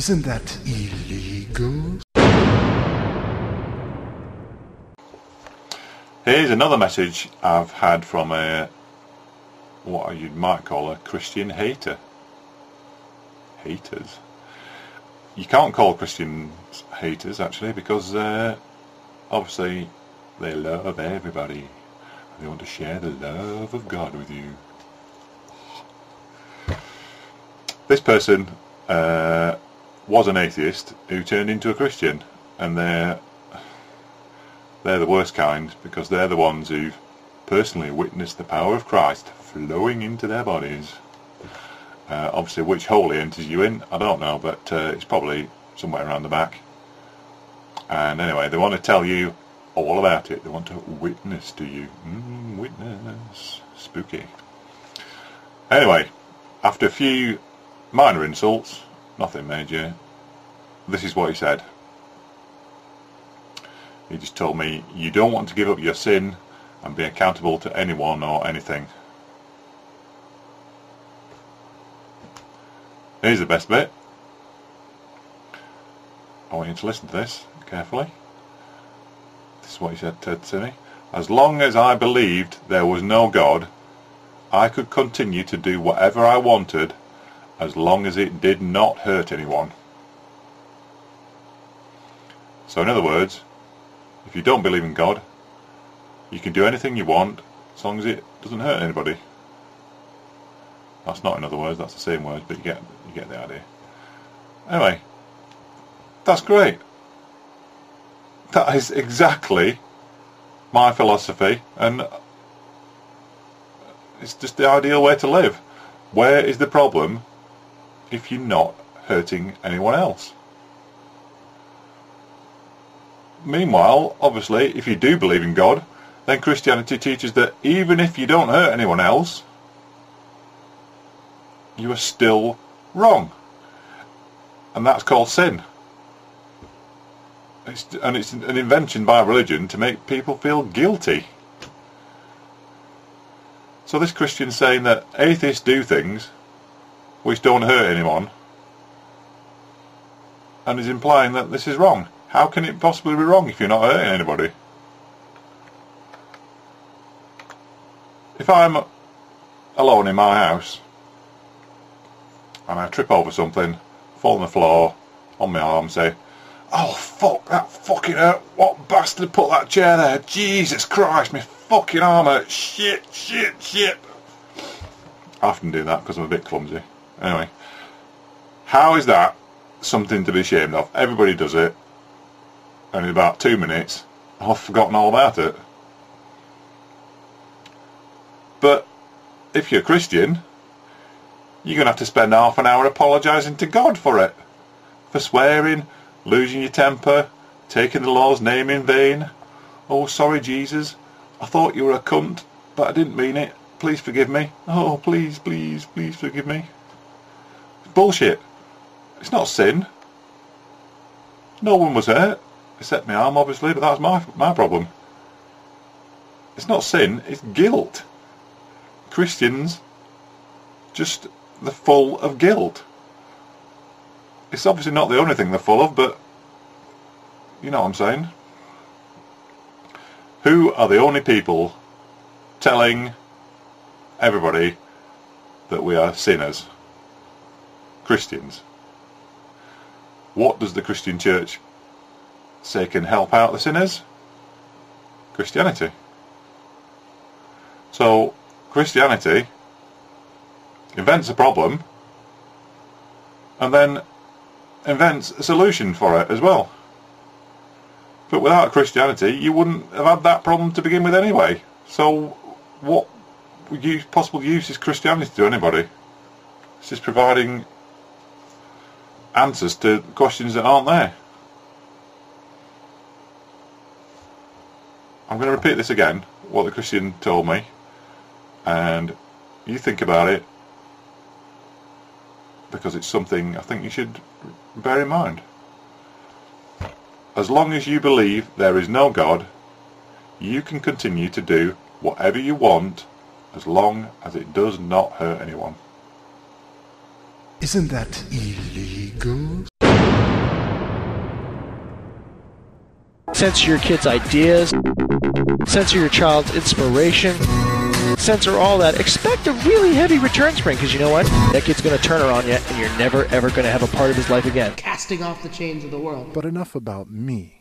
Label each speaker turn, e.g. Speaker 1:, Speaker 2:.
Speaker 1: Isn't that illegal?
Speaker 2: Here's another message I've had from what you might call a Christian hater. Haters. You can't call Christians haters actually, because obviously they love everybody. They want to share the love of God with you. This person was an atheist who turned into a Christian, and they're the worst kind, because they're the ones who've personally witnessed the power of Christ flowing into their bodies. Obviously which hole he enters you in, I don't know, but it's probably somewhere around the back. And anyway, they want to tell you all about it. They want to witness to you. Witness. Spooky. Anyway, after a few minor insults, nothing major, this is what he said. He just told me, you don't want to give up your sin and be accountable to anyone or anything. Here's the best bit. I want you to listen to this carefully. This is what he said to me. As long as I believed there was no God, I could continue to do whatever I wanted as long as it did not hurt anyone. So in other words, if you don't believe in God, you can do anything you want as long as it doesn't hurt anybody. That's not in other words, that's the same words, but you get the idea. Anyway, that's great. That is exactly my philosophy, and it's just the ideal way to live. Where is the problem if you're not hurting anyone else? Meanwhile, obviously, if you do believe in God, then Christianity teaches that even if you don't hurt anyone else, you are still wrong. And that's called sin. It's an invention by religion to make people feel guilty. So this Christian's saying that atheists do things which don't hurt anyone, and is implying that this is wrong. How can it possibly be wrong if you're not hurting anybody? If I'm alone in my house and I trip over something, fall on the floor, on my arm, say, oh fuck, that fucking hurt, what bastard put that chair there, Jesus Christ, my fucking arm hurt, shit. I often do that because I'm a bit clumsy. Anyway, how is that something to be ashamed of? Everybody does it, and in about 2 minutes I've forgotten all about it. But if you're a Christian, you're going to have to spend half an hour apologising to God for it. For swearing, losing your temper, taking the Lord's name in vain. Oh, sorry Jesus, I thought you were a cunt, but I didn't mean it. Please forgive me. Oh, please forgive me. It's bullshit. It's not sin. No one was hurt, except my arm obviously, but that's my problem. It's not sin, it's guilt. Christians, just they're full of guilt. It's obviously not the only thing they're full of, but you know what I'm saying. Who are the only people telling everybody that we are sinners? Christians. What does the Christian church say can help out the sinners? Christianity. So Christianity invents a problem and then invents a solution for it as well. But without Christianity you wouldn't have had that problem to begin with anyway. So what possible use is Christianity to anybody? It's just providing answers to questions that aren't there. I'm going to repeat this again, what the Christian told me, and you think about it, because it's something I think you should bear in mind. As long as you believe there is no God, you can continue to do whatever you want as long as it does not hurt anyone.
Speaker 1: Isn't that illegal?
Speaker 3: censor your kid's ideas, censor your child's inspiration, censor all that. Expect a really heavy return spring, because you know what? That kid's going to turn her on you, and you're never, ever going to have a part of his life again.
Speaker 4: Casting off the chains of the world.
Speaker 1: But enough about me.